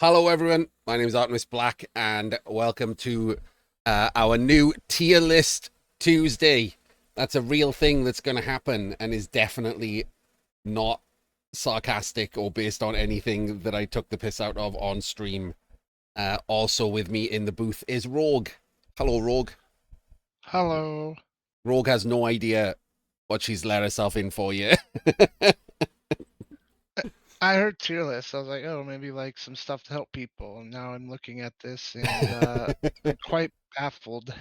Hello, everyone. My name is Artemis Black, and welcome to our new tier list Tuesday. That's a real thing that's going to happen and is definitely not sarcastic or based on anything that I took the piss out of on stream. Also, with me in the booth is Rogue. Hello, Rogue. Hello. Rogue has no idea what she's let herself in for yet. I heard tier list. I was like, oh, maybe like some stuff to help people. And now I'm looking at this and I'm quite baffled.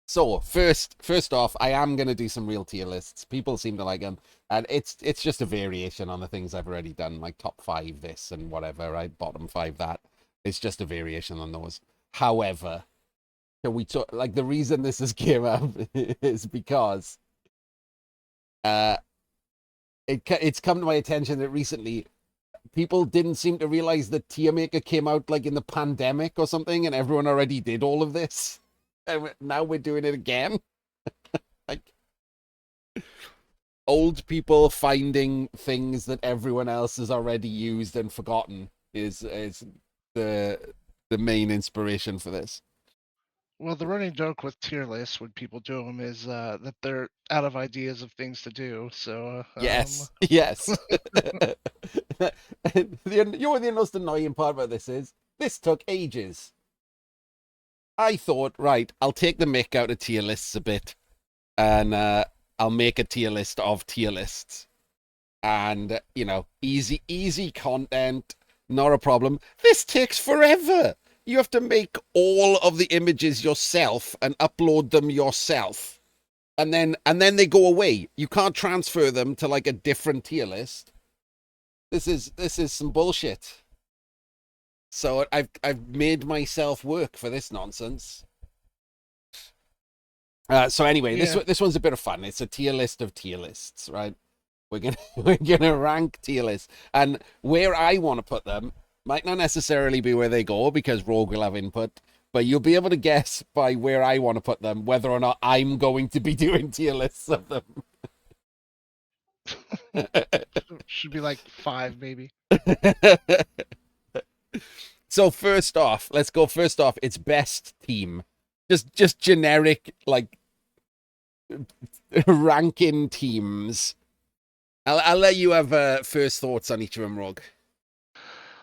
So first off, I am gonna do some real tier lists. People seem to like them, and it's just a variation on the things I've already done, like top five this and whatever, right? Bottom five that. It's just a variation on those. However, can we talk? Like the reason this has came up is because uh, it's come to my attention that recently people didn't seem to realize that Tier Maker came out like in the pandemic or something, and everyone already did all of this, and now we're doing it again. Like old people finding things that everyone else has already used and forgotten is the the main inspiration for this. Well, the running joke with tier lists when people do them is that they're out of ideas of things to do. So, Yes, yes. You know what the most annoying part about this took ages. I thought, right, I'll take the mick out of tier lists a bit, and I'll make a tier list of tier lists, and easy content, not a problem. This takes forever. You have to make all of the images yourself and upload them yourself, and then they go away. You can't transfer them to like a different tier list. This is some bullshit. So I've made myself work for this nonsense. So anyway, this yeah. this one's a bit of fun. It's a tier list of tier lists, right? We're gonna we're gonna rank tier lists, and where I want to put them might not necessarily be where they go because Rogue will have input, but you'll be able to guess by where I want to put them whether or not I'm going to be doing tier lists of them. Should be like five, maybe. So first off, let's go. First off, it's best team. Just generic like ranking teams. I'll let you have first thoughts on each of them, Rogue.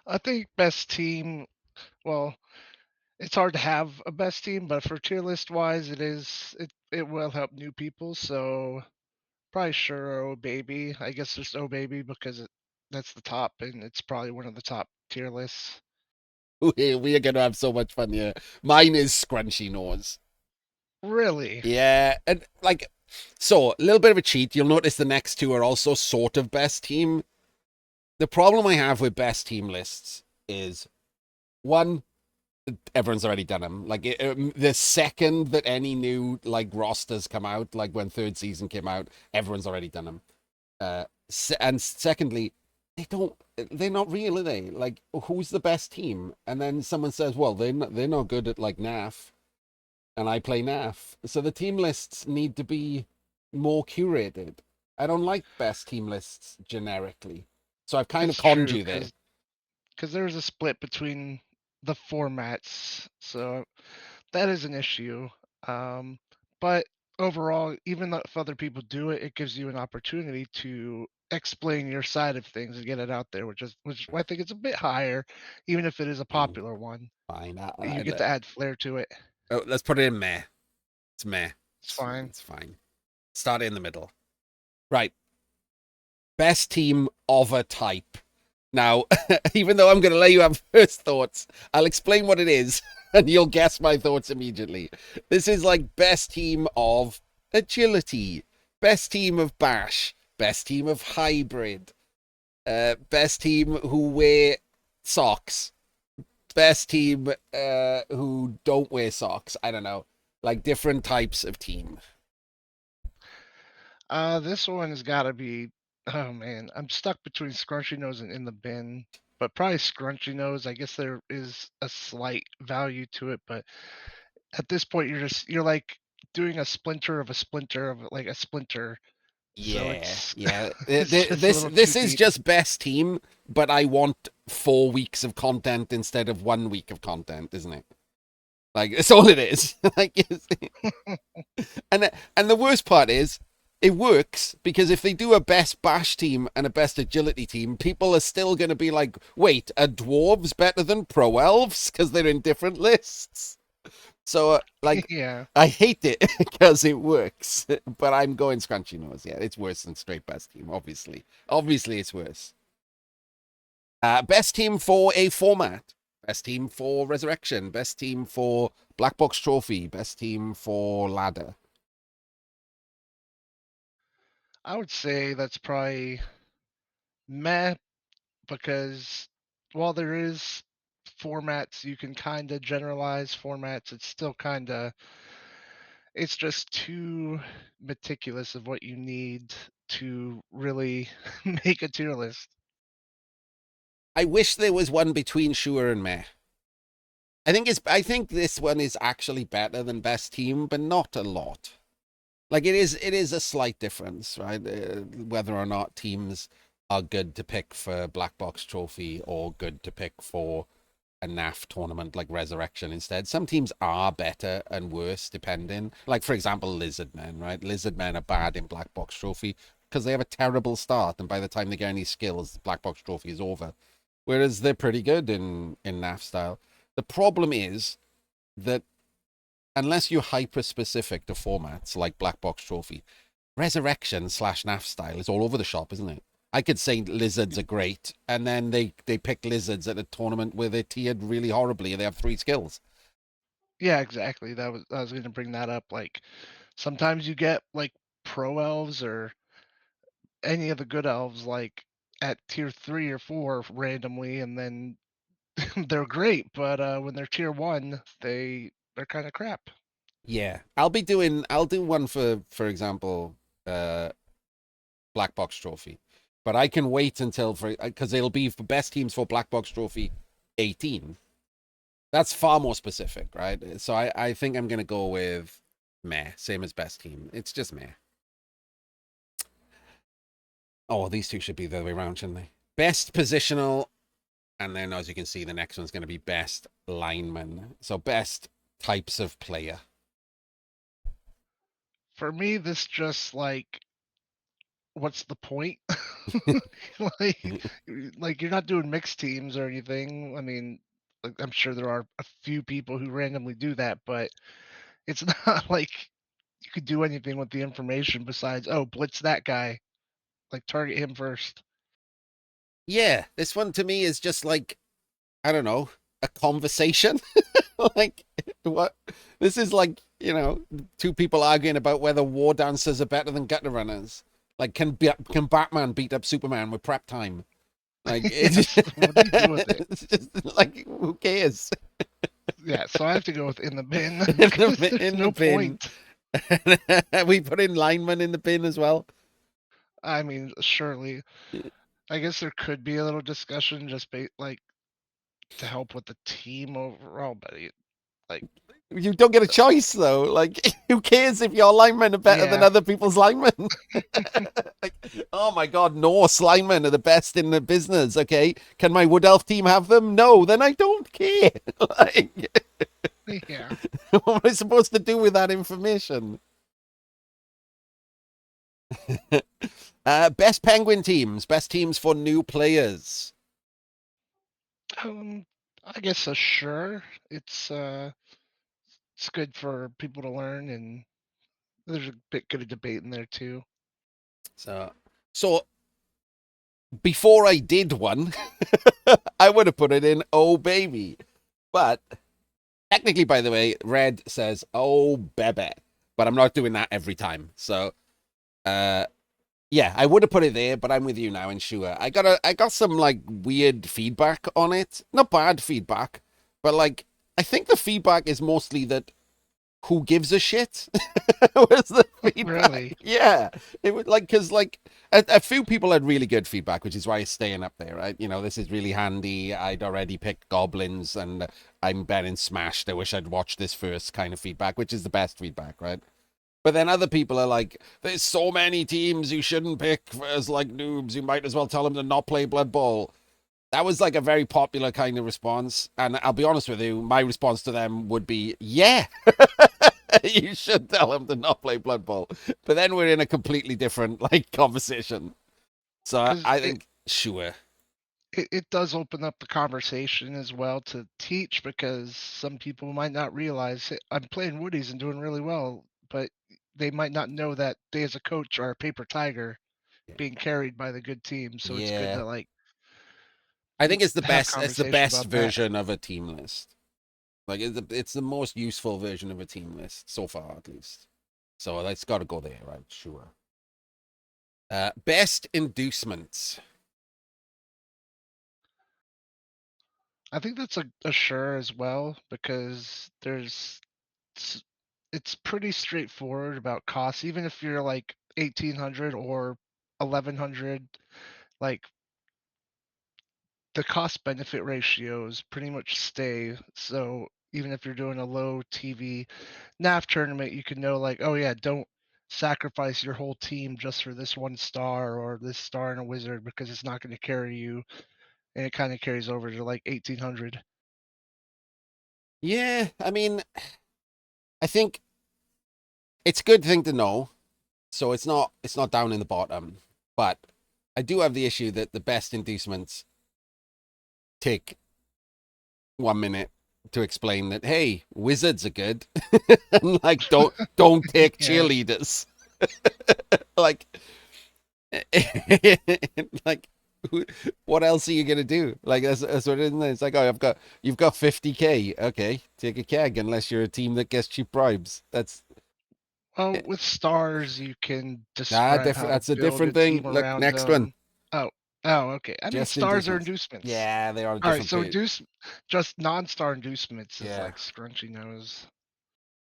I think best team, well, it's hard to have a best team, but for tier list wise, it will help new people. So probably sure, oh baby. I guess just oh baby because that's the top, and it's probably one of the top tier lists. We are gonna have so much fun here. Mine is Scrunchy Nose. Really? Yeah, and like, so a little bit of a cheat. You'll notice the next two are also sort of best team. The problem I have with best team lists is one, everyone's already done them. Like the second that any new like rosters come out, like when third season came out, everyone's already done them. And secondly, they're not real, are they? Like, who's the best team? And then someone says, well, they're not good at like NAF, and I play NAF. So the team lists need to be more curated. I don't like best team lists generically. So I've kind of It's conned true you there. because there's a split between the formats, so that is an issue. Um, but overall, even if other people do it, it gives you an opportunity to explain your side of things and get it out there, which I think it's a bit higher, even if it is a Fine, popular one. fine. You get to add flair to it. Let's put it in meh. It's meh. It's fine. It's fine. Start in the middle. Right. Best team of a type. Now, even though I'm going to let you have first thoughts, I'll explain what it is and you'll guess my thoughts immediately. This is like best team of agility, best team of bash, best team of hybrid, best team who wear socks, best team who don't wear socks. I don't know. Like different types of team. This one has got to be. Oh man, I'm stuck between Scrunchy Nose and In the Bin, but probably Scrunchy Nose. I guess there is a slight value to it, but at this point, you're like doing a splinter of a splinter of like a splinter So Yeah, it's yeah. it's just a little too This is deep. just best team, but I want 4 weeks of content instead of 1 week of content, isn't it? Like it's all it is. And the worst part is it works because if they do a best bash team and a best agility team, people are still going to be like, wait, are dwarves better than pro elves because they're in different lists? So, like, Yeah. I hate it because it works, but I'm going scrunchy nose. Yeah, it's worse than straight best team, obviously. Obviously, it's worse. Best team for a format. Best team for Resurrection. Best team for Black Box Trophy. Best team for Ladder. I would say that's probably meh because while there is formats you can kind of generalize formats, it's still kind of it's just too meticulous of what you need to really make a tier list. I wish there was one between Sure and Meh. I think this one is actually better than Best Team, but not a lot. Like it is a slight difference, right? Whether or not teams are good to pick for Black Box Trophy or good to pick for a NAF tournament like Resurrection instead. Some teams are better and worse depending. Like for example, Lizard Men, right? Lizard Men are bad in Black Box Trophy because they have a terrible start, and by the time they get any skills, the Black Box Trophy is over. Whereas they're pretty good in NAF style. The problem is that unless you're hyper specific to formats like Black Box Trophy, Resurrection slash NAF style is all over the shop, isn't it? I could say lizards are great, and then they pick lizards at a tournament where they're tiered really horribly and they have 3 skills. Yeah, exactly. I was going to bring that up. Like sometimes you get like pro elves or any of the good elves like at tier 3 or 4 randomly, and then they're great, but when they're tier 1 they're kind of crap. Yeah, I'll do one for example, uh, Black Box Trophy, but I can wait until for because it'll be for best teams for Black Box Trophy 18. That's far more specific, right? So I think I'm gonna go with meh, same as best team. It's just meh. Oh, these two should be the other way around, shouldn't they? Best positional, and then as you can see, the next one's going to be best lineman. So best types of player. For me, this just what's the point? like like you're not doing mixed teams or anything. I mean, like, I'm sure there are a few people who randomly do that, but it's not like you could do anything with the information besides, oh, blitz that guy, like target him first. Yeah, this one to me is just like I don't know, a conversation. Like what? This is like two people arguing about whether war dancers are better than gutter runners. Like can Batman beat up Superman with prep time? Like Yes, what do you do with it? it's just like who cares? Yeah, so I have to go with in the bin because there's In the no bin. point. We put in lineman in the bin as well. I mean, surely, I guess there could be a little discussion just like to help with the team overall, but like, You don't get a choice though. Like, who cares if your linemen are better than yeah, other people's linemen? Like, oh my god, Norse linemen are the best in the business. Okay, can my Wood Elf team have them? No, then I don't care. Like, yeah. what am I supposed to do with that information? Best penguin teams, best teams for new players. I guess sure. It's good for people to learn, and there's a bit good of debate in there too. So before I did one, I would have put it in. Oh baby, but technically, by the way, Red says, "Oh, bebe," but I'm not doing that every time. So, uh, yeah, I would have put it there, but I'm with you now, and sure, I got some like weird feedback on it. Not bad feedback, but like, I think the feedback is mostly that who gives a shit was the feedback. Really? Yeah, it was like because like a few people had really good feedback, which is why it's staying up there, right? This is really handy. I'd already picked goblins, and I'm betting smashed. I wish I'd watched this first kind of feedback, which is the best feedback, right? But then other people are like, there's so many teams you shouldn't pick as like noobs. You might as well tell them to not play Blood Bowl. That was like a very popular kind of response. And I'll be honest with you, my response to them would be, yeah, you should tell them to not play Blood Bowl. But then we're in a completely different like conversation. So because I think, sure. it does open up the conversation as well to teach because some people might not realize, "Hey, I'm playing Woodies and doing really well, but they might not know that they as a coach are a paper tiger being carried by the good team. So it's good Yeah. to like I think it's the have best. It's the conversation best about that. version of a team list. Like it's the most useful version of a team list so far, at least. So that's got to go there, right? Sure. Best inducements. I think that's a sure as well because it's, it's pretty straightforward about costs. Even if you're like 1800 or 1100, like the cost benefit ratios pretty much stay. So even if you're doing a low TV NAF tournament, you can know like, oh yeah, don't sacrifice your whole team just for this one star or this star and a wizard because it's not going to carry you, and it kind of carries over to like 1800. Yeah, I mean, I think it's a good thing to know. So it's not down in the bottom, but I do have the issue that the best inducements take 1 minute to explain that hey, wizards are good, and like don't take Yeah. cheerleaders. Like like what else are you gonna do? Like that's what it is. It's like, oh, you've got 50K. Okay, take a keg unless you're a team that gets cheap bribes. That's Well, with stars, you can ah describe different. how to That's a build a different thing. team Look, around next one. them. Oh, oh, okay. I mean, Just stars are inducements. inducements. Yeah, they are a All right, different so page. induce just non-star inducements is Yeah. like scrunchy nose.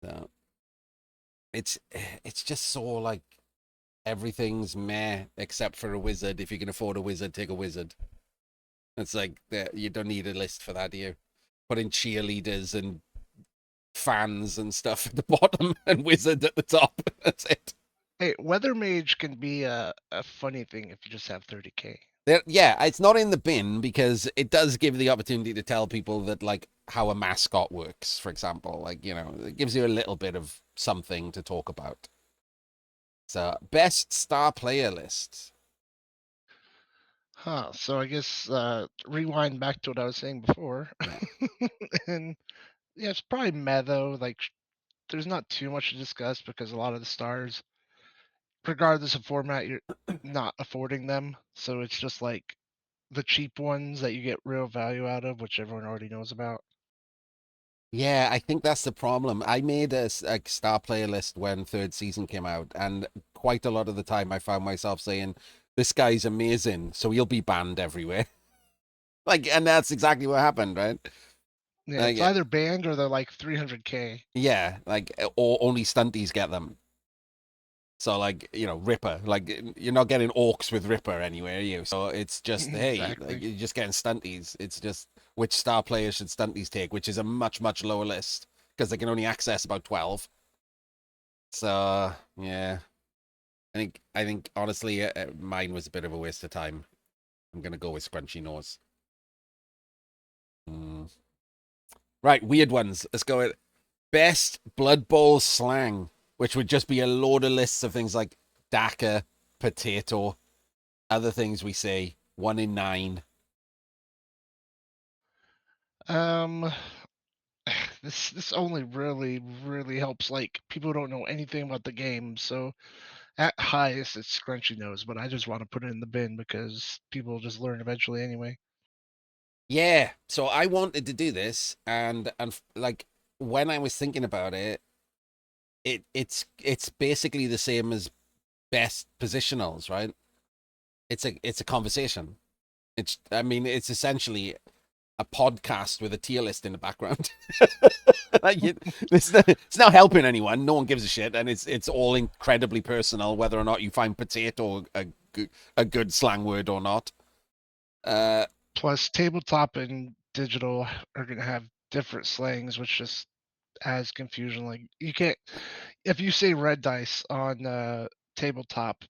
So it's just so like everything's meh except for a wizard. If you can afford a wizard, take a wizard. It's like you don't need a list for that, do you? Put in cheerleaders and fans and stuff at the bottom and wizard at the top. That's it. Hey, weather mage can be a funny thing if you just have 30K. Yeah, it's not in the bin because it does give the opportunity to tell people that like how a mascot works, for example. Like, it gives you a little bit of something to talk about. So, best star player list. Huh. So I guess rewind back to what I was saying before. Yeah. And yeah, it's probably meh though. Like there's not too much to discuss because a lot of the stars, regardless of format, you're not affording them. So it's just like the cheap ones that you get real value out of, which everyone already knows about. Yeah, I think that's the problem. I made a star player list when third season came out, and quite a lot of the time I found myself saying, "This guy's amazing, so he'll be banned everywhere." Like, and that's exactly what happened, right? Yeah, it's Like, either banned or they're like 300K. yeah, like, or only stunties get them. So, like, Ripper, like, you're not getting orcs with Ripper anywhere, are you? So it's just, hey, like, Exactly. you're just getting stunties. It's just which star players should stunties take, which is a much, much lower list because they can only access about 12. So yeah, I think honestly, mine was a bit of a waste of time. I'm gonna go with Scrunchy Nose. Mm. Right, weird ones. Let's go with best Blood Bowl slang, which would just be a load of lists of things like Daka, potato, other things we say. 1 in 9. Um, this only really helps like people who don't know anything about the game. So at highest, it's scrunchy nose, but I just want to put it in the bin because people just learn eventually anyway. Yeah, so I wanted to do this, and like when I was thinking about it, it's basically the same as best positionals, right? It's a conversation. It's essentially a podcast with a tier list in the background. Like it's not helping anyone. No one gives a shit, and it's all incredibly personal, whether or not you find potato a good slang word or not. Uh, Plus, tabletop and digital are going to have different slangs, which just as confusion. Like you can't if you say red dice on tabletop,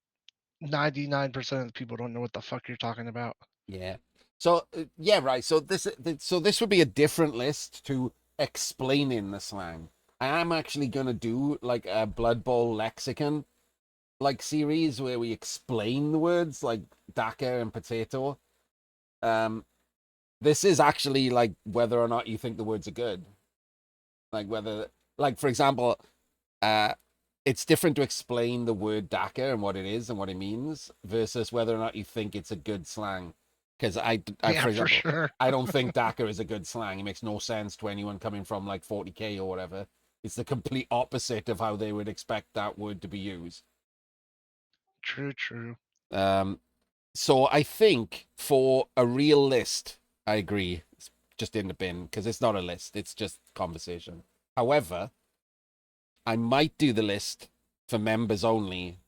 99% of the people don't know what the fuck you're talking about. Yeah. So yeah, right. So this would be a different list to explaining the slang. I am actually gonna do like a Blood Bowl lexicon like series where we explain the words like daka and potato. Um, this is actually like whether or not you think the words are good. Like whether, like for example, uh, it's different to explain the word daka and what it is and what it means versus whether or not you think it's a good slang. Because Yeah, for for example, sure. I don't think daka is a good slang. It makes no sense to anyone coming from like 40K or whatever. It's the complete opposite of how they would expect that word to be used. True, true. Um, so I think for a real list, I agree. It's just in the bin because it's not a list. It's just conversation. However, I might do the list for members only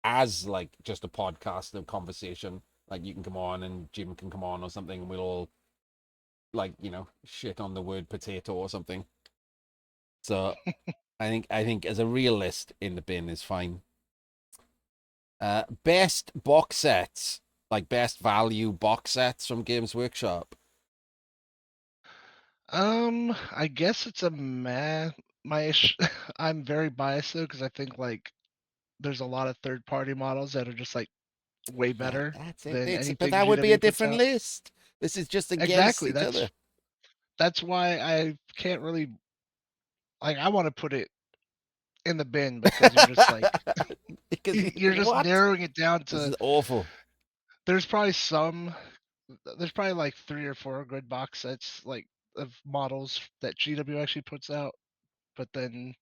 as like just a podcast of conversation. Like you can come on and Jim can come on or something, and we'll all like shit on the word potato or something. So I think as a real list in the bin is fine. Best box sets, like best value box sets from Games Workshop. I guess it's a meh. I'm very biased though because I think like there's a lot of third party models that are just like way Yeah, better that's it. than But anything that would be a GW puts different out. list. This is just against Exactly. each other. That's why I can't really like I want to put it in the bin because you're just like Because you're just what? narrowing it down This to is awful. there's probably some there's probably like 3 or 4 good box sets like of models that GW actually puts out, but then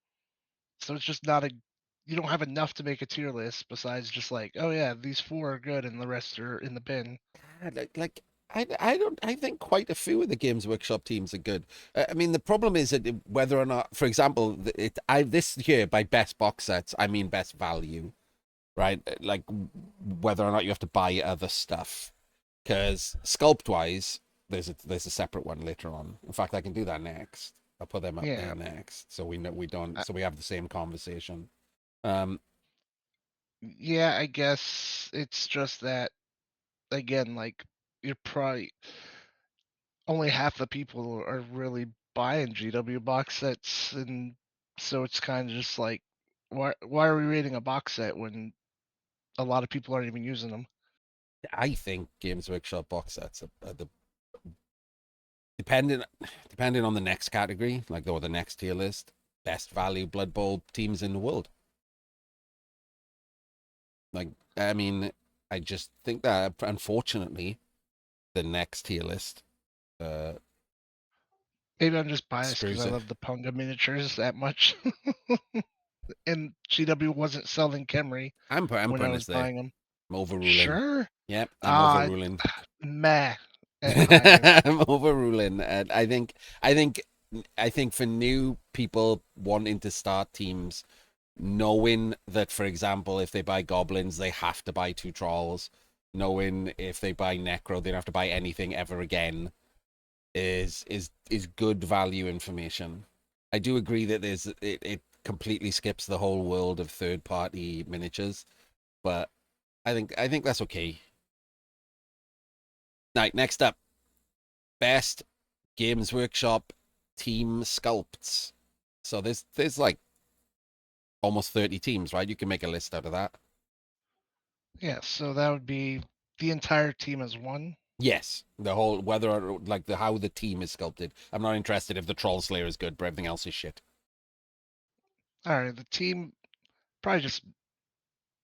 so it's just not a you don't have enough to make a tier list besides just like, oh yeah, these 4 are good and the rest are in the bin. Like I think quite a few of the Games Workshop teams are good. I mean, the problem is that whether or not, for example, this here by best box sets, I mean best value, right? Like whether or not you have to buy other stuff. Because sculpt wise, there's a separate one later on. In fact, I can do that next. I'll put them up there Yeah. next, so we know we don't. I- So we have the same conversation. Um, Yeah, I guess it's just that again, like you're probably only half the people are really buying GW box sets, and so it's kind of just like, why are we rating a box set when a lot of people aren't even using them? I think Games Workshop box sets are the depending depending on the next category, like or the next tier list, best value Blood Bowl teams in the world. Like, I mean, I just think that unfortunately, the next tier list uh Maybe I'm just biased because screws I it. love the Punga miniatures that much, and GW wasn't selling Kemri I'm when I putting was this there. buying them. I'm overruling. Sure. Yep, I'm Uh, overruling. meh at higher. I'm overruling. I think for new people wanting to start teams, knowing that, for example, if they buy goblins, they have to buy 2 trolls. Knowing if they buy necro, they don't have to buy anything ever again is good value information. I do agree that it completely skips the whole world of third party miniatures, but I think that's okay. Right, next up, best Games Workshop team sculpts. So there's like almost 30 teams, right? You can make a list out of that. Yeah, so that would be the entire team as one. Yes, the whole whether or like the how the team is sculpted. I'm not interested if the Troll Slayer is good, but everything else is shit. All right, the team probably just.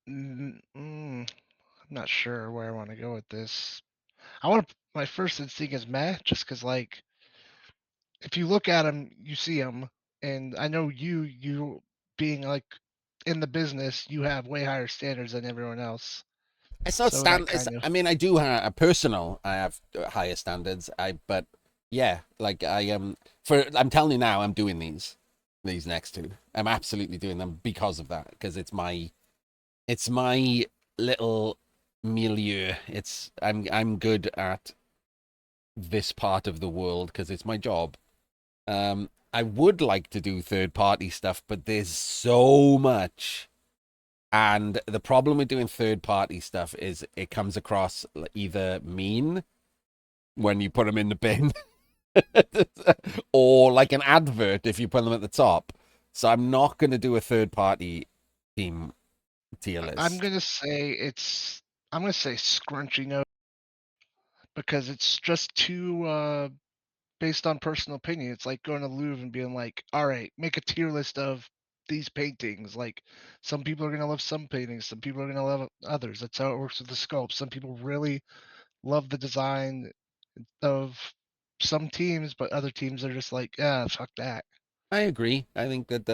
I'm not sure where I want to go with this. I want to. My first instinct is meh, just because like if you look at them, you see them, and I know you being like in the business, you have way higher standards than everyone else. It's not So that stand. It's, kind of I mean, I do have a personal. I have higher standards. But yeah, like I am. For I'm telling you now, I'm doing these next two. I'm absolutely doing them because of that. Because it's my little milieu. I'm good at this part of the world because it's my job. I would like to do third party stuff, but there's so much. And the problem with doing third party stuff is it comes across either mean when you put them in the bin or like an advert if you put them at the top. So I'm not going to do a third party team tier I'm list. gonna say it's I'm gonna say scrunchy nose because it's just too based on personal opinion. It's like going to Louvre and being like, all right, make a tier list of these paintings. Like some people are gonna love some paintings, some people are gonna love others. That's how it works with the sculpt. Some people really love the design of some teams, but other teams are just like, ah, fuck that. I agree. I think that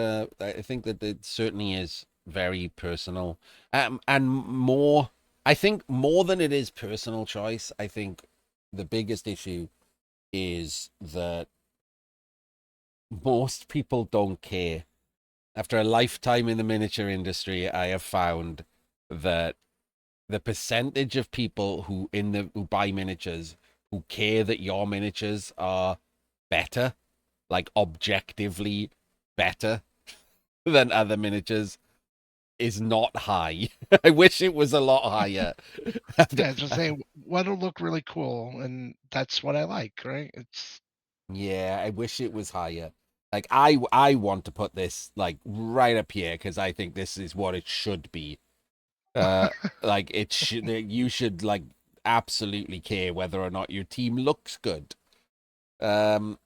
it certainly is very personal, and more. I think more than it is personal choice. I think the biggest issue is that most people don't care. After a lifetime in the miniature industry, I have found that the percentage of people who buy miniatures who care that your miniatures are better, like objectively better than other miniatures, is not high. I wish it was a lot higher. Yeah, just say what'll look really cool, and that's what I like, right? It's Yeah, I wish it was higher. Like I want to put this like right up here because I think this is what it should be. Uh, like it should you should like absolutely care whether or not your team looks good. Um,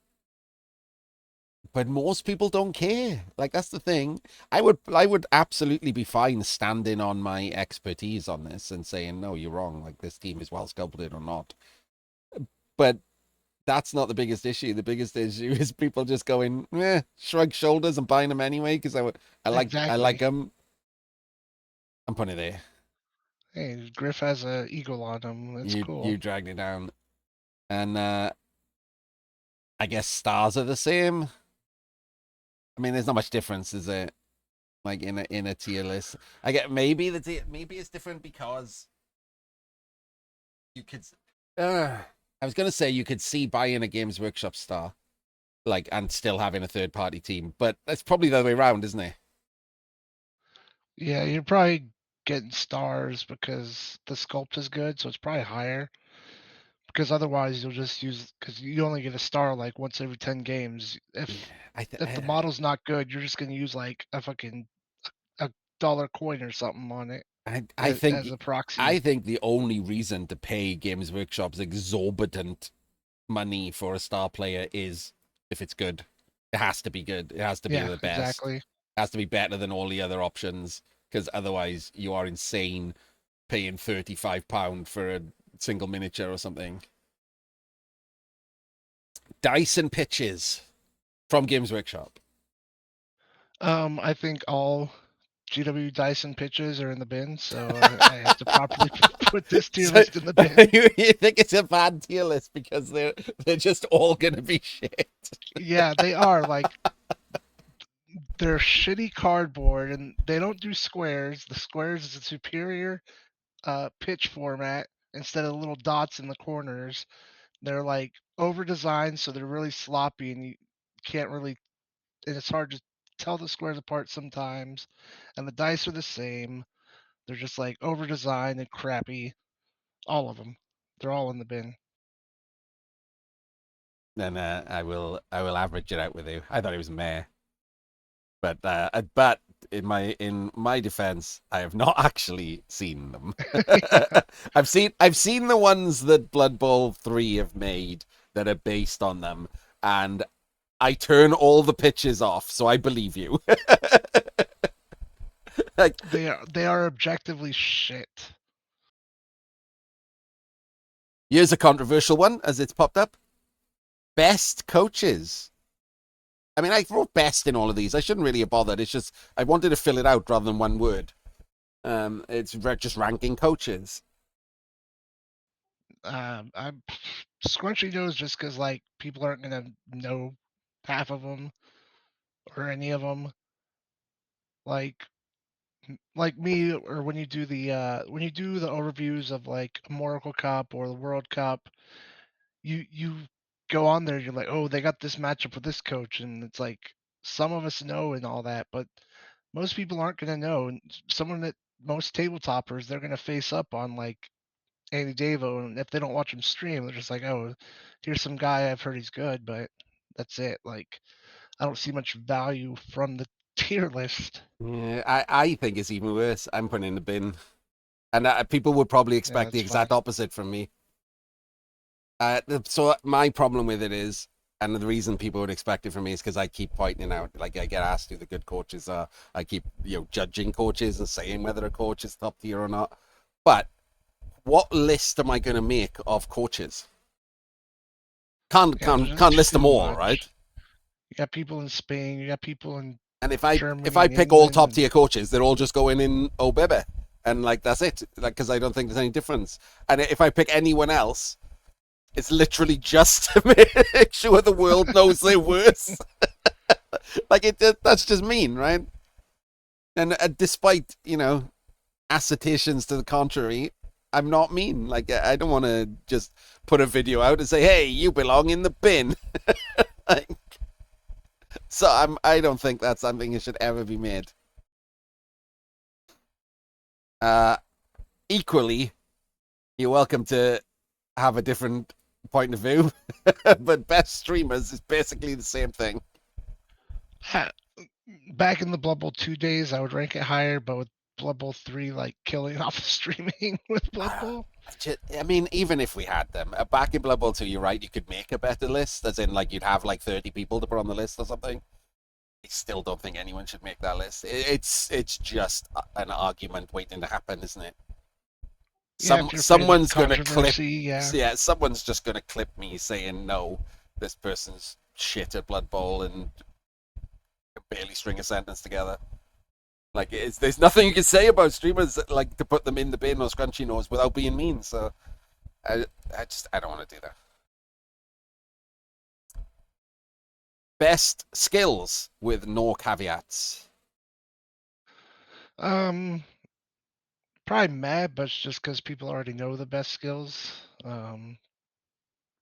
but most people don't care. Like that's the thing. I would absolutely be fine standing on my expertise on this and saying no, you're wrong. Like this team is well sculpted or not. But that's not the biggest issue. The biggest issue is people just going, shrug shoulders and buying them anyway because I like exactly. them. I'm putting it there. Hey, Griff has a eagle on him. That's You cool. dragged it down, and I guess stars are the same. I mean, there's not much difference, is there? Like in a tier list, I get maybe it's different because you could. I was gonna say you could see buying a Games Workshop star, like, and still having a third party team, but that's probably the other way around, isn't it? Yeah, you're probably getting stars because the sculpt is good, so it's probably higher. Because otherwise, you'll just use because you only get a star like once every 10 games. Yeah, If the model's not good, you're just gonna use like a fucking a dollar coin or something on it I as think a proxy. I think the only reason to pay Games Workshop's exorbitant money for a star player is if it's good. It has to be good. It has to be Yeah, the best. exactly. It has to be better than all the other options because otherwise you are insane paying £35 for a single miniature or something. Dyson pitches from Games Workshop. I think all GW Dyson pitches are in the bin, so I have to properly put this tier So list in the bin. you think it's a bad tier list because they're just all gonna be shit. Yeah, they are like they're shitty cardboard, and they don't do squares. The squares is a superior pitch format instead of little dots in the corners. They're like over designed, so they're really sloppy, and you can't really. And it's hard to tell the squares apart sometimes. And the dice are the same. They're just like over designed and crappy. All of them. They're all in the bin. Then I will average it out with you. I thought it was meh, but in my defense, I have not actually seen them. Yeah, I've seen the ones that Blood Bowl 3 have made that are based on them, and I turn all the pitches off, so I believe you. Like, they are objectively shit. here's a controversial one as it's popped up. Best coaches. I mean, I wrote best in all of these. I shouldn't really have bothered. It's just I wanted to fill it out rather than one word. It's just ranking coaches. I'm scrunchy nose just because like people aren't gonna know half of them or any of them. Like like me or when you do the overviews of like a Oracle Cup or the World Cup, you go on there, you're like, oh, they got this matchup with this coach, and it's like some of us know and all that, but most people aren't going to know. And someone that most tabletoppers, they're going to face up on like Andy Davo, and if they don't watch him stream, they're just like, oh, here's some guy I've heard he's good, but that's it. Like, I don't see much value from the tier list. Yeah, I think it's even worse. I'm putting it in the bin. And people would probably Yeah, expect the that's fine. exact opposite from me. So my problem with it is, and the reason people would expect it from me is because I keep pointing out, like I get asked who the good coaches are. I keep, judging coaches and saying whether a coach is top tier or not. But what list am I going to make of coaches? Can't Yeah, there's can't just can't list them too all, right? much. You got people in Spain, you got people in And if Germany I and pick all England, top and tier coaches, they're all just going in Obebe, and like that's it. Like because I don't think there's any difference. And if I pick anyone else, it's literally just to make sure the world knows they're worse. Like that's just mean, right? And despite assertions to the contrary, I'm not mean. Like I don't want to just put a video out and say, "Hey, you belong in the bin." Like, so I don't think that's something that should ever be made. Uh, Equally, you're welcome to have a different point of view, but best streamers is basically the same thing. back in the Blood Bowl 2 days, I would rank it higher, but with Blood Bowl 3, like killing off the streaming with Blood Bowl. I mean, even if we had them back in Blood Bowl 2, you're right. You could make a better list, as in like you'd have like 30 people to put on the list or something. I still don't think anyone should make that list. It's just an argument waiting to happen, isn't it? Yeah, if you're afraid of Someone's gonna clip. controversy, yeah. Yeah, someone's just gonna clip me saying no. This person's shit at Blood Bowl and can barely string a sentence together. Like, there's nothing you can say about streamers like to put them in the bin or scrunchy nose without being mean. So I don't want to do that. Best skills with no caveats. Um, Probably mad, but it's just because people already know the best skills.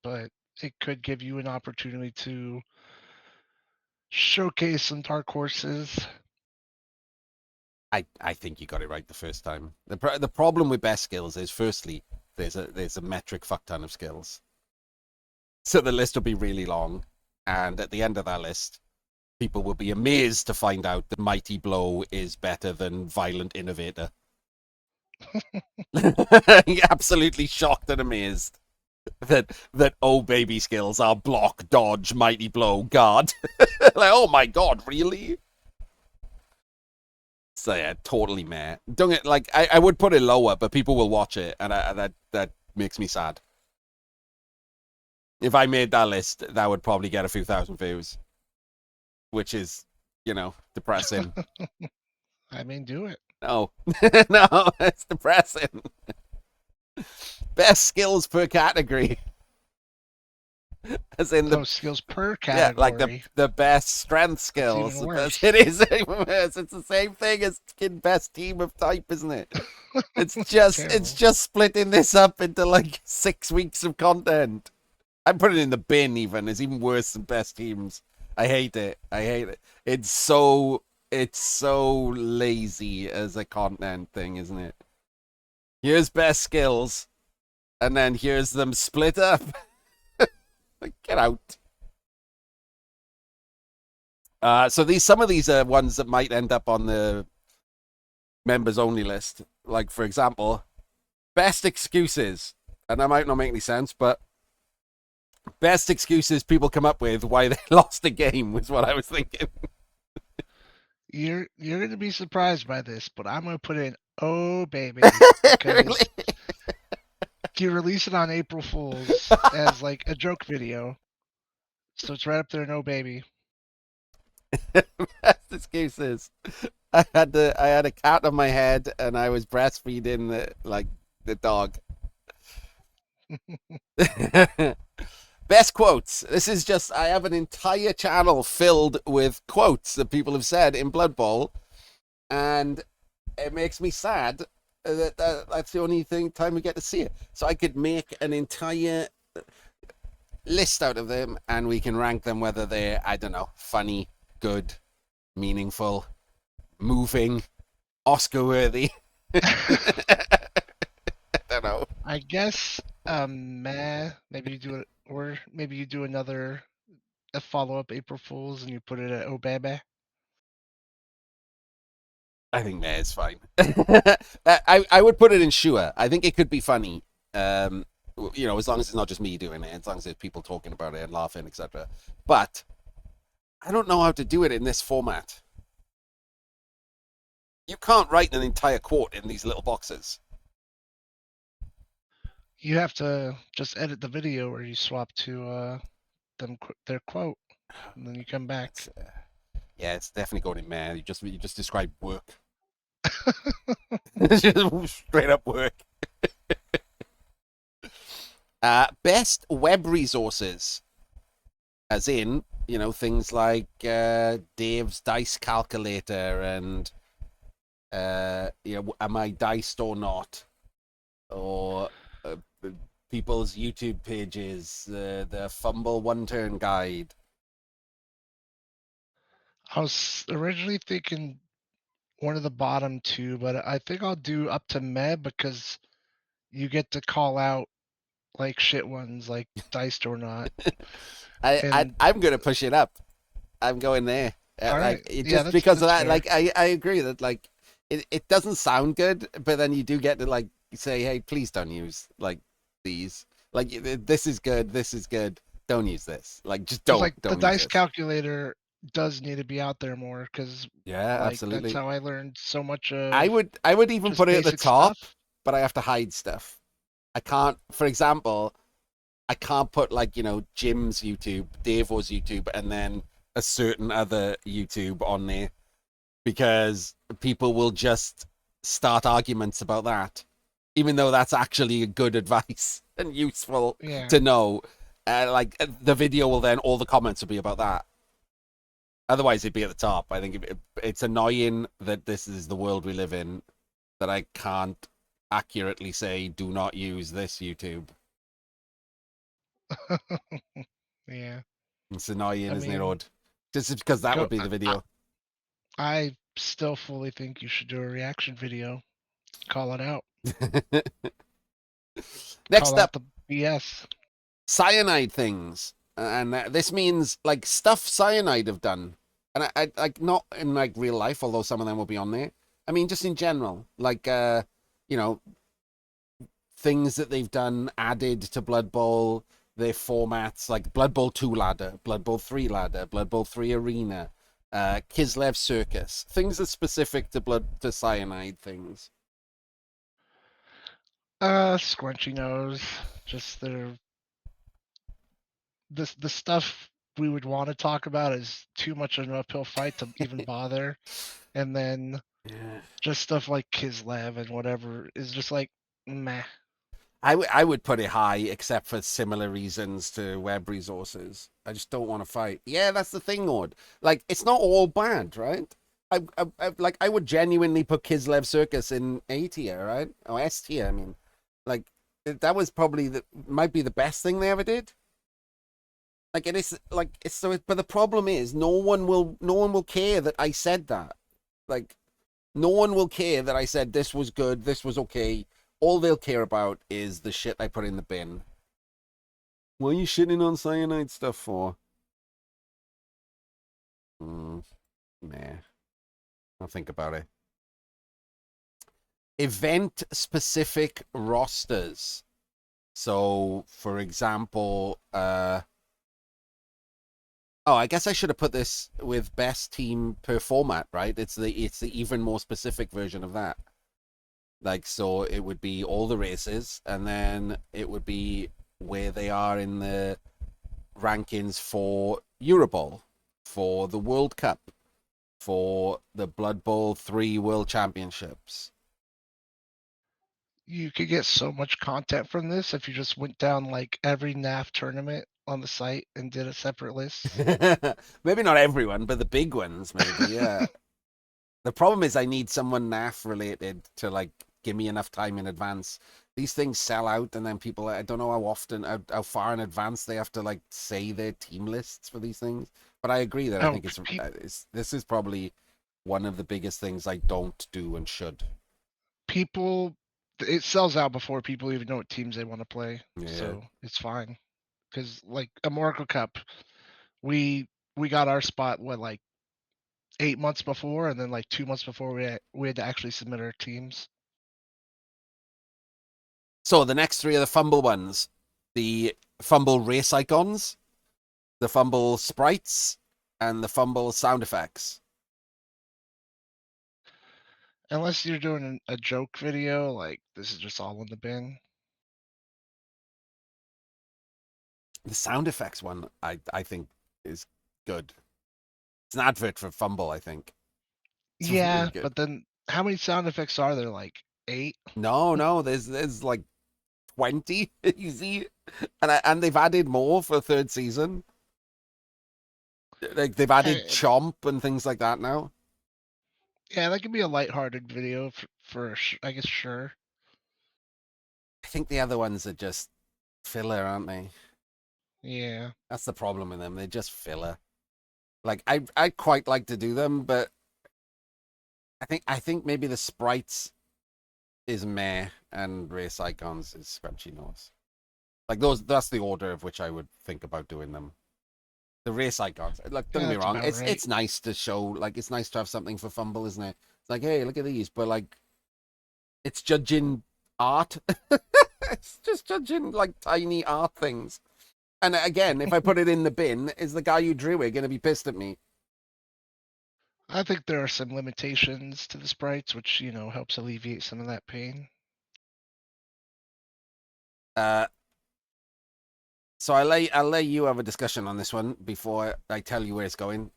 But it could give you an opportunity to showcase some dark horses. I think you got it right the first time. The problem with best skills is, firstly, there's a metric fuck ton of skills, so the list will be really long, and at the end of that list, people will be amazed to find out that Mighty Blow is better than Violent Innovator. Absolutely shocked and amazed that oh baby skills are block, dodge, Mighty Blow, guard. Like, oh my god, really? So yeah, totally meh. Don't get like I would put it lower, but people will watch it, and that makes me sad. If I made that list, that would probably get a few thousand views, which is, depressing. I mean, do it. No, no, it's depressing. Best skills per category, as in skills per yeah, like category. the best strength skills. Even worse. It is even worse. It's the same thing as best team of type, isn't it? It's just splitting this up into like 6 weeks of content. I'm putting it in the bin. Even it's even worse than best teams. I hate it. I hate it. It's so lazy as a content thing, isn't it? Here's best skills, and then here's them split up. Like, get out. So some of these are ones that might end up on the members only list. Like, for example, best excuses, and that might not make any sense, but best excuses people come up with why they lost a game was what I was thinking. You're gonna be surprised by this, but I'm gonna put in "Oh baby" because Really? you release it on April Fools as like a joke video, so it's right up there in "Oh baby." Best excuses. I had a cat on my head and I was breastfeeding the dog. Best quotes. This is just, I have an entire channel filled with quotes that people have said in Blood Bowl, and it makes me sad that that's the only time we get to see it. So I could make an entire list out of them, and we can rank them whether they're, I don't know, funny, good, meaningful, moving, Oscar worthy. I don't know. I guess meh. Maybe you do it, or maybe you do another a follow up April Fools and you put it at Oh Baby. I think meh is fine. I would put it in sure. I think it could be funny. Um, as long as it's not just me doing it, as long as there's people talking about it and laughing, etc. But I don't know how to do it in this format. You can't write an entire quote in these little boxes. You have to just edit the video where you swap to their quote, and then you come back. Yeah, it's definitely going in meh. You just described work. Just straight up work. Best web resources, as in, things like Dave's dice calculator and, am I diced or not? Or people's YouTube pages, the Fumble One Turn Guide. I was originally thinking one of the bottom two, but I think I'll do up to meh because you get to call out like shit ones like diced or not. And I'm gonna push it up. I'm going there. all right, yeah, Just because of that's that, fair. I agree that it doesn't sound good, but then you do get to say, hey, please don't use these. This is good. This is good. Don't use this. Just Because like the don't use dice this. calculator does need to be out there more because Yeah, like that's absolutely. how I learned so much I of would I would even just put it at the basic top, stuff. but I have to hide stuff. I can't. For example, I can't put Jim's YouTube, Davo's YouTube, and then a certain other YouTube on there because people will just start arguments about that, even though that's actually good advice and useful Yeah. to know. The video will then all the comments will be about that. Otherwise, it'd be at the top. I think it's annoying that this is the world we live in, that I can't accurately say do not use this YouTube. Yeah. It's annoying, I isn't it, mean, Odd? Just because that go. would be the video. I still fully think you should do a reaction video. Call it out. Call Next out up, the BS. cyanide things, and this means stuff cyanide have done, and I not in real life, although some of them will be on there. I mean, just in general, you know, things that they've done added to Blood Bowl, their formats like Blood Bowl 2 ladder, Blood Bowl 3 ladder, Blood Bowl 3 arena, Kislev circus, things that are specific to cyanide things. Squunchy nose. Just the stuff we would want to talk about is too much of an uphill fight to even bother. And then Yeah. just stuff like Kislev and whatever is just like meh. I would put it high, except for similar reasons to web resources. I just don't want to fight. Yeah, that's the thing, Ord. It's not all bad, right? I would genuinely put Kislev Circus in A tier, right? Or S tier. I mean, like that was probably might be the best thing they ever did. It is it's so. But the problem is, no one will care that I said that. Like no one will care that I said this was good, this was okay. All they'll care about is the shit I put in the bin. What are you shitting on cyanide stuff for? Nah, I'll think about it. Event specific rosters. So, for example, oh, I guess I should have put this with best team per format, right? It's the even more specific version of that. So it would be all the races, and then it would be where they are in the rankings for Eurobowl, for the World Cup, for the Blood Bowl 3 World Championships. You could get so much content from this if you just went down like every NAF tournament on the site and did a separate list. Maybe not everyone, but the big ones, maybe, yeah. The problem is I need someone NAF related to give me enough time in advance. these things sell out, and then people, I don't know how often, how far in advance they have to like say their team lists for these things. But I agree that I Oh, think this is probably one of the biggest things I don't do and should. people, it sells out before people even know what teams they want to play, Yeah. so it's fine. Because like a Oracle Cup, we we got our spot what like 8 months before, and then like 2 months before we had to actually submit our teams. So the next three are the fumble ones: the fumble race icons, the fumble sprites, and the fumble sound effects. Unless you're doing a joke video, like this is just all in the bin. The sound effects one, I think, is good. It's an advert for fumble. I think it's really Yeah, good. but then how many sound effects are there? Like eight? No, there's like 20 easy, and they've added more for third season. Like they've added I, chomp and things like that now. yeah, that could be a lighthearted video I guess sure. I think the other ones are just filler, aren't they? Yeah, That's the problem with them. They're just filler. Like I quite like to do them, but I think maybe the sprites is meh and race icons is scrunchy nose. Like those, that's the order of which I would think about doing them. The race icons. Like, don't yeah, get me that's wrong, about it's right. it's nice to show, like it's nice to have something for fumble, isn't it? It's like, hey, look at these, but like it's judging art. It's just judging like tiny art things. And again, if I put it in the bin, is the guy who drew it going to be pissed at me? I think there are some limitations to the sprites, which helps alleviate some of that pain. Uh, so I'll let you have a discussion on this one before I tell you where it's going.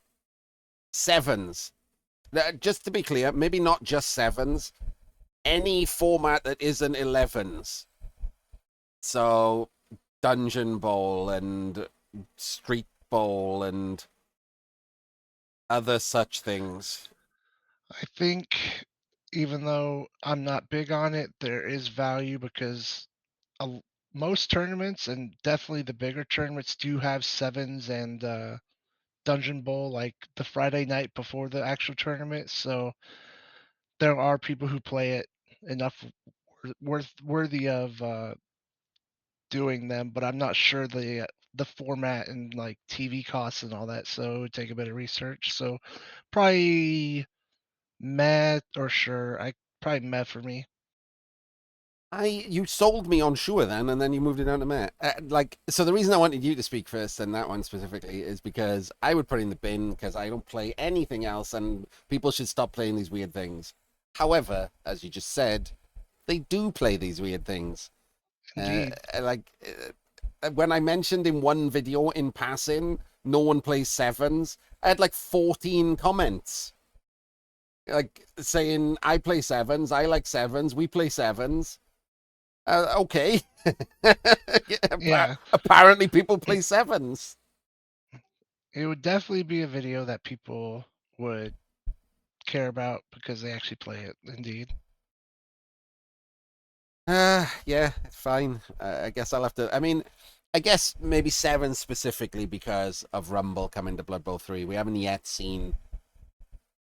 Sevens. Just to be clear, maybe not just sevens. Any format that isn't 11s. So Dungeon Bowl and Street Bowl and other such things. I think even though I'm not big on it, there is value because a, most tournaments and definitely the bigger tournaments do have sevens and Dungeon Bowl like the Friday night before the actual tournament. So there are people who play it enough worthy of doing them, but I'm not sure the format and like TV costs and all that. So it would take a bit of research. So probably meh or sure. I probably meh for me. You sold me on sure then, and then you moved it down to Matt. Like, so the reason I wanted you to speak first and that one specifically is because I would put it in the bin because I don't play anything else, and people should stop playing these weird things. However, as you just said, they do play these weird things. Uh, Indeed. like when I mentioned in one video in passing, no one plays sevens. I had like 14 comments, like saying I play sevens, I like sevens, we play sevens. Okay. Yeah. Apparently, people play sevens. It would definitely be a video that people would care about because they actually play it. Indeed. Yeah, fine. I guess I'll have to. I mean, I guess maybe seven specifically because of Rumble coming to Blood Bowl 3. We haven't yet seen,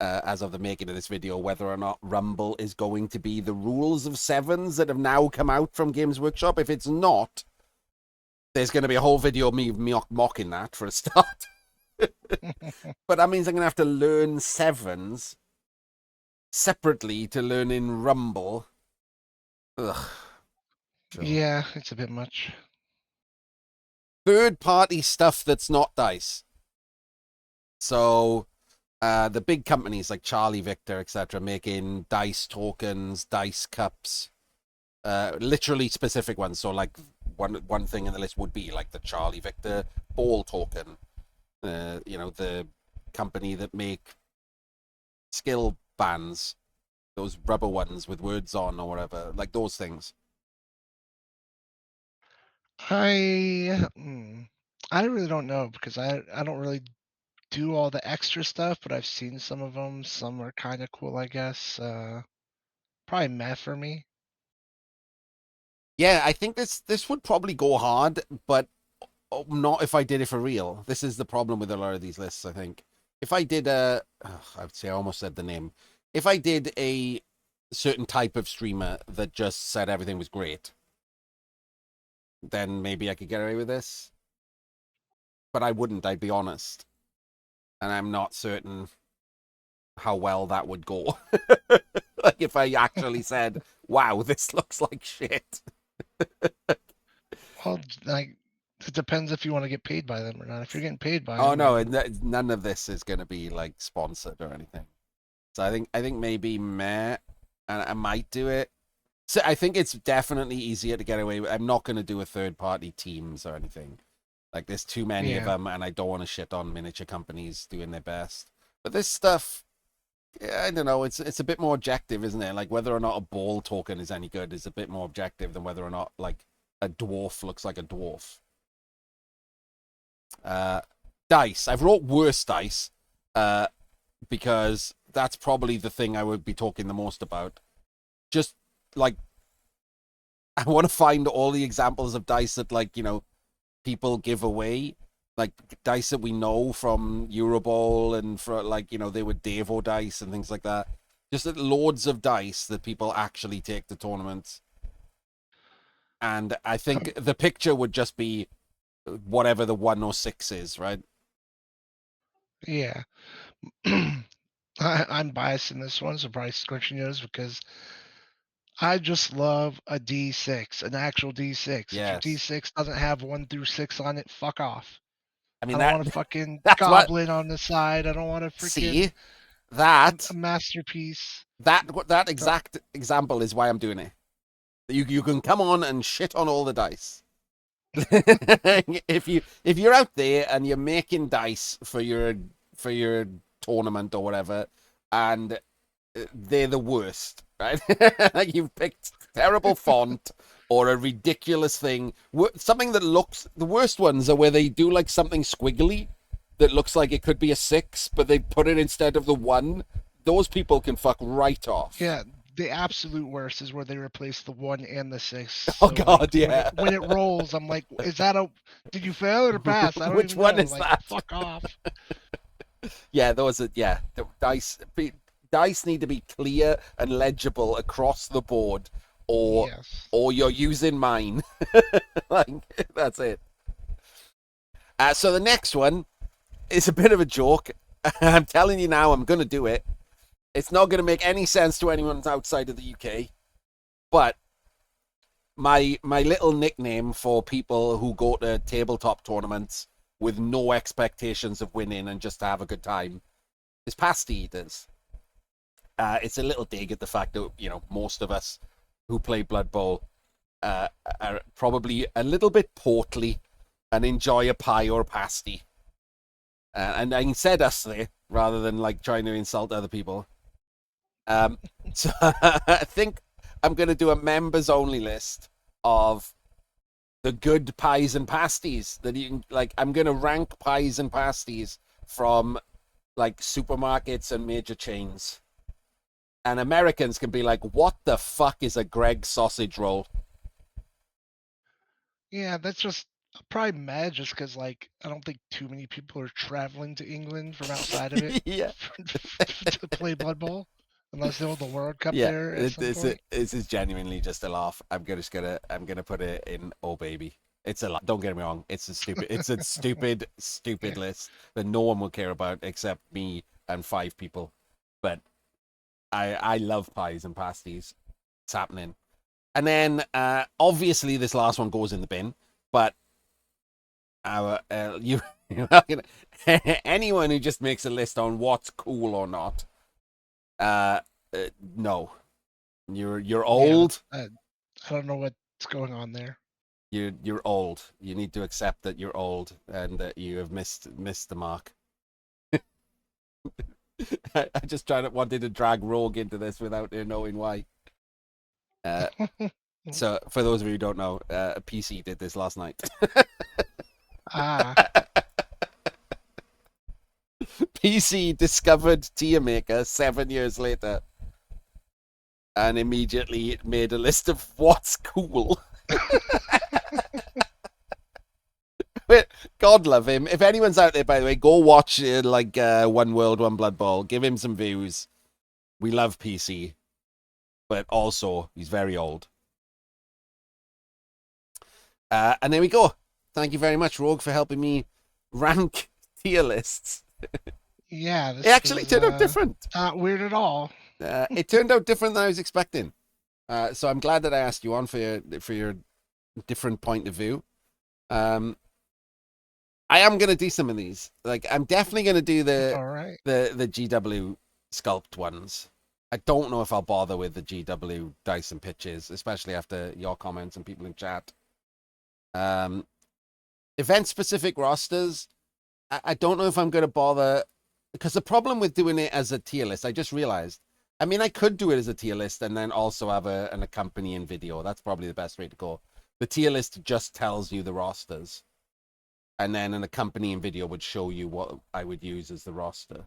as of the making of this video, whether or not Rumble is going to be the rules of sevens that have now come out from Games Workshop. If it's not, there's going to be a whole video of me mocking that for a start. But that means I'm going to have to learn sevens separately to learn in Rumble. Ugh. Sure. Yeah, it's a bit much. Third party stuff that's not dice. So the big companies like Charlie Victor, etc., making dice tokens, dice cups, literally specific ones. So like one thing in the list would be like the Charlie Victor ball token. The company that make skill bands, those rubber ones with words on or whatever, like those things. I I really don't know because I don't really do all the extra stuff, but I've seen some of them. Some are kind of cool, I guess. Probably meh for me. Yeah, I think this would probably go hard, but not if I did it for real. This is the problem with a lot of these lists, I think. If I did I would say I almost said the name. If I did a certain type of streamer that just said everything was great, then maybe I could get away with this. But I wouldn't, I'd be honest. And I'm not certain how well that would go. Like if I actually said, wow, this looks like shit. Well, like it depends if you want to get paid by them or not. If you're getting paid by Oh them, no, then none of this is going to be like sponsored or anything. So I think maybe meh, and I might do it. So I think it's definitely easier to get away with. I'm not going to do a third party teams or anything. Like there's too many of yeah, them, and I don't want to shit on miniature companies doing their best. But this stuff, yeah, I don't know. It's a bit more objective, isn't it? Like whether or not a ball token is any good is a bit more objective than whether or not like a dwarf looks like a dwarf. Uh, Dice. I've wrote worse dice, because that's probably the thing I would be talking the most about. Just like I want to find all the examples of dice that people give away, like dice that we know from Eurobowl and for they were Devo dice and things like that. Just loads of dice that people actually take to tournaments. And I think the picture would just be whatever the 106 is, right? yeah. I'm biased in this one, so probably scrunching nose because I just love a D6, an actual D6. If your Yes. D6 doesn't have 1 through 6 on it, fuck off. I I mean don't that want a fucking that's what goblin on the side. I don't want a freaking see that a masterpiece. that Don't- exact example is why I'm doing it. You can come on and shit on all the dice. If you're out there and you're making dice for your tournament or whatever, and they're the worst, right? Like you've picked terrible font or a ridiculous thing, something that looks. The worst ones are where they do like something squiggly that looks like it could be a 6, but they put it instead of the 1. Those people can fuck right off. Yeah, the absolute worst is where they replace the 1 and the 6. Oh So like God, when it yeah. when it rolls, I'm like, is that a did you fail or pass? I don't Which even one know. is Like, that? fuck off. Yeah, those are the dice need to be clear and legible across the board, or Yes. you're using mine. Like that's it. So the next one is a bit of a joke. I'm telling you now, I'm gonna do it. It's not gonna make any sense to anyone outside of the UK, but my little nickname for people who go to tabletop tournaments with no expectations of winning and just to have a good time is pasty eaters. It's a little dig at the fact that most of us who play Blood Bowl are probably a little bit portly and enjoy a pie or a pasty. And I said us there rather than like trying to insult other people. So I think I'm going to do a members only list of the good pies and pasties that you can like. I'm going to rank pies and pasties from like supermarkets and major chains. And Americans can be like, what the fuck is a Greg sausage roll? Yeah, that's just probably mad just because like I don't think too many people are traveling to England from outside of it Yeah. to play Blood Bowl unless they hold the World Cup Yeah, there at some point. this is genuinely just a laugh. I'm gonna put it in. Oh baby, it's a laugh. Don't get me wrong. It's a stupid Yeah. list that no one will care about except me and 5 people. But I love pies and pasties. It's happening. And then obviously this last one goes in the bin. But you're not gonna anyone who just makes a list on what's cool or not. Uh, no, you're Yeah, old. I don't know what's going on there. You're old. You need to accept that you're old and that you have missed the mark. I just wanted to drag Rogue into this without knowing why. Uh, so for those of you who don't know, PC did this last night. Ah, PC discovered Tier Maker 7 years later and immediately made a list of what's cool. God love him. If anyone's out there, by the way, go watch One World, One Blood Bowl. Give him some views. We love PC, but also he's very old. And there we go. Thank you very much, Rogue, for helping me rank tier lists. Yeah, It this actually was turned out different. not weird at all. It turned out different than I was expecting. So I'm glad that I asked you on for your different point of view. I am gonna do some of these. Like I'm definitely gonna do All right. the GW sculpt ones. I don't know if I'll bother with the GW dice and pitches, especially after your comments and people in chat. Um, event specific rosters. I don't know if I'm gonna bother because the problem with doing it as a tier list, I just realized. I mean, I could do it as a tier list and then also have an accompanying video. That's probably the best way to go. The tier list just tells you the rosters, and then an accompanying video would show you what I would use as the roster.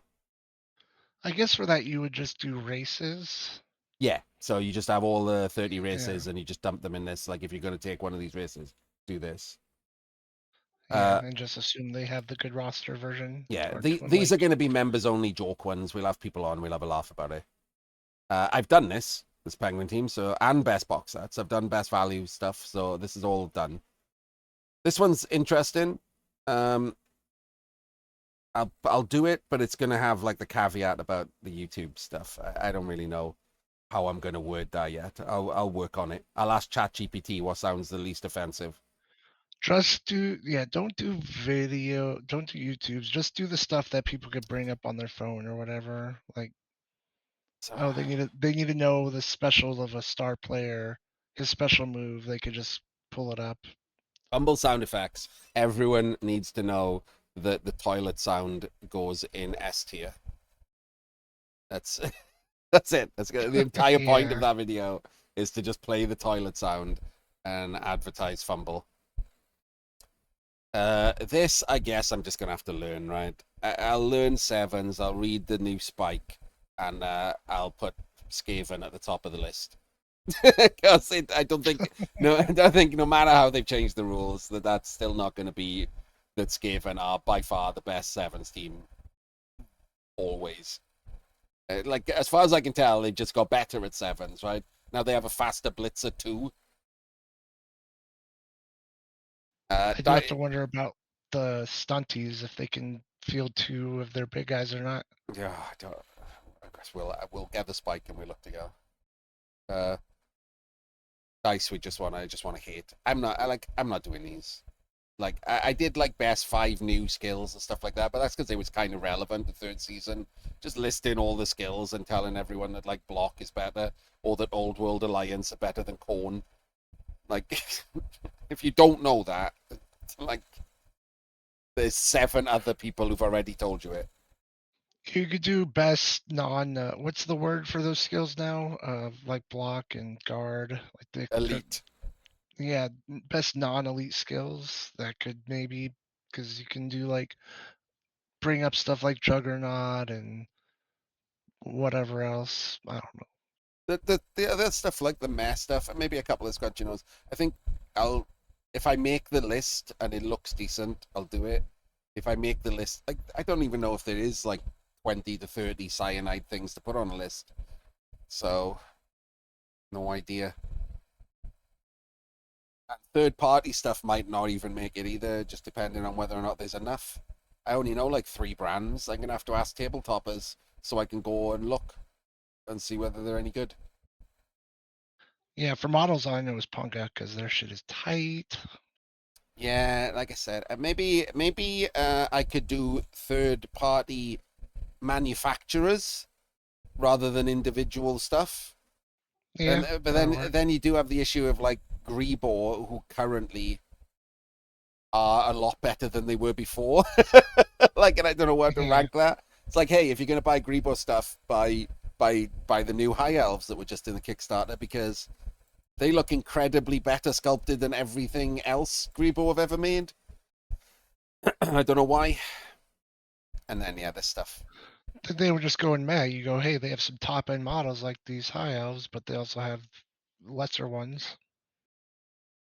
I guess for that you would just do races. Yeah, so you just have all the 30 Yeah. races and you just dump them in this. Like if you're going to take one of these races, do this. Yeah, Uh, and just assume they have the good roster version. yeah, Or when these are like going to be members only joke ones. We'll have people on. We'll have a laugh about it. I've done this Penguin team, so and best box sets. I've done best value stuff, so this is all done. This one's interesting. Um, I'll do it, but it's gonna have like the caveat about the YouTube stuff. I don't really know how I'm gonna word that yet. I'll work on it. I'll ask ChatGPT what sounds the least offensive. just do don't do video, don't do YouTubes. Just do the stuff that people could bring up on their phone or whatever. Like, So, oh, they need to know the special of a star player, his special move. They could just pull it up. Fumble sound effects. Everyone needs to know that the toilet sound goes in S tier. That's that's it. That's the entire point of Yeah. that video is to just play the toilet sound and advertise fumble. This, I guess, I'm just gonna have to learn, right? I'll learn sevens. I'll read the new spike, and I'll put Skaven at the top of the list. Because I don't think I don't think no matter how they've changed the rules, that's still not going to be that Skaven are by far the best sevens team always. Like as far as I can tell, they just got better at sevens, right? Now they have a faster blitzer too. I do have to wonder about the stunties if they can field two of their big guys or not. Yeah, I guess we'll get the spike and we look to go. Uh, dice, I just want to hate. I'm not doing these. Like I did like best 5 new skills and stuff like that, but that's because it was kind of relevant the third season. Just listing all the skills and telling everyone that like block is better or that Old World Alliance are better than Corn. Like if you don't know that, like there's 7 other people who've already told you it. You could do best non. What's the word for those skills now? Like block and guard. Like Elite. yeah, best non-elite skills. That could maybe because you can do like bring up stuff like Juggernaut and whatever else. I don't know. The other stuff like the mess stuff and maybe a couple of scratchinos. I think I'll if I make the list and it looks decent, I'll do it. If I make the list, like I don't even know if there is like 20 to 30 cyanide things to put on a list. So no idea. And third party stuff might not even make it either, just depending on whether or not there's enough. I only know like 3 brands. I'm gonna have to ask tabletoppers so I can go and look and see whether they're any good. Yeah, for models, all I know is Punga because their shit is tight. Yeah, like I said, maybe I could do third party manufacturers rather than individual stuff. Yeah, But that'll then work. then you do have the issue of like Grebo, who currently are a lot better than they were before. Like, and I don't know where to Yeah, rank that. It's like, hey, if you're gonna buy Grebo stuff, buy the new High Elves that were just in the Kickstarter because they look incredibly better sculpted than everything else Grebo have ever made. I don't know why. And then yeah, this stuff. they were just going meh. You go, hey, they have some top end models like these high elves, but they also have lesser ones.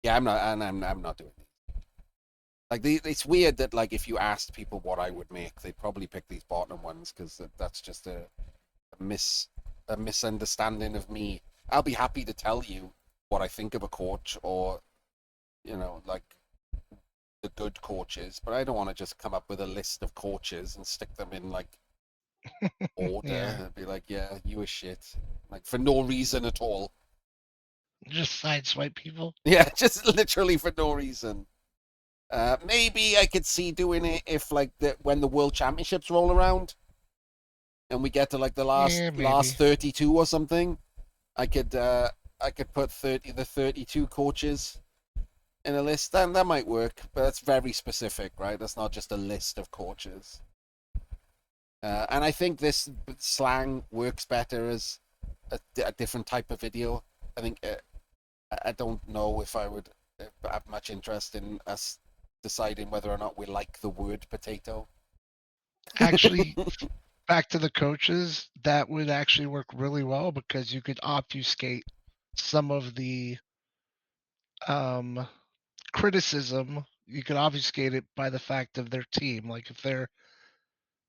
Yeah, I'm not doing it. Like it's weird that like if you asked people what I would make, they'd probably pick these bottom ones because that's just a a misunderstanding of me. I'll be happy to tell you what I think of a coach or like the good coaches, but I don't want to just come up with a list of coaches and stick them in like order Yeah, and be like, yeah, you were shit, like for no reason at all. just sideswipe people. Yeah, just literally for no reason. Maybe I could see doing it if like when the World Championships roll around and we get to like the Yeah, last maybe. 32 or something. I could put 32 coaches in a list. Then that might work, but that's very specific, right? That's not just a list of coaches. And I think this slang works better as a different type of video. I think I don't know if I would have much interest in us deciding whether or not we like the word potato. Actually, back to the coaches, that would actually work really well because you could obfuscate some of the um, criticism. You could obfuscate it by the fact of their team. Like if they're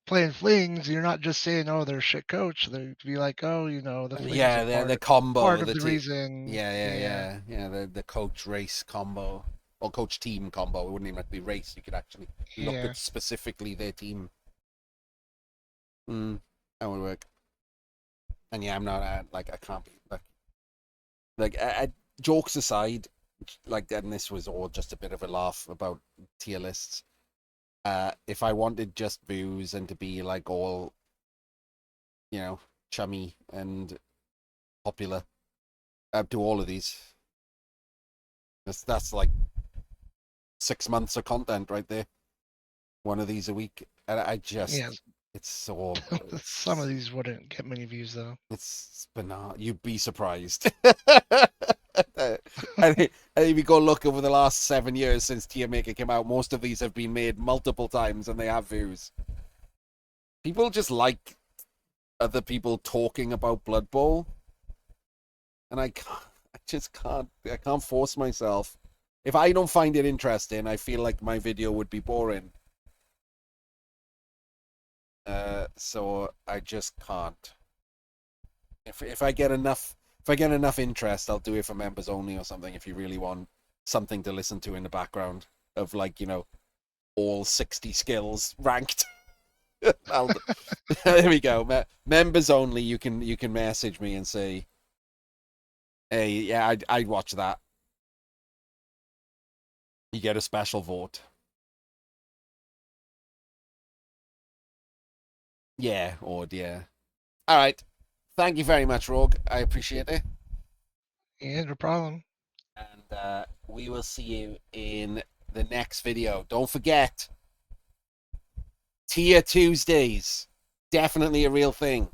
playing flings, you're not just saying, "Oh, they're a shit coach." They'd be like, "Oh, the flings are Yeah, the combo, part of the the team. reason." Yeah, Yeah. The coach race combo or coach team combo. It wouldn't even have to be race. You could actually look yeah. at specifically their team. That would work. And yeah, I'm not like I can't be jokes aside, like and this was all just a bit of a laugh about tier lists. If I wanted just booze and to be like all chummy and popular, I'd do all of these. That's like 6 months of content right there. One of these a week, and I Yeah, just it's so some of these wouldn't get many views though. it's banal. You'd be surprised. And if you go look over the last 7 years since Tier Maker came out, most of these have been made multiple times and they have views. People just like other people talking about Blood Bowl, and I can't force myself. If I don't find it interesting, I feel like my video would be boring. So I just can't. If I get enough interest, I'll do it for members only or something. If you really want something to listen to in the background of like all 60 skills ranked. There we go. Members only. You can message me and say, hey, yeah, I'd watch that. You get a special vote. Yeah, or yeah. All right. Thank you very much, Rogue. I appreciate it. Yeah, no problem. And we will see you in the next video. Don't forget, Tier Tuesdays. Definitely a real thing.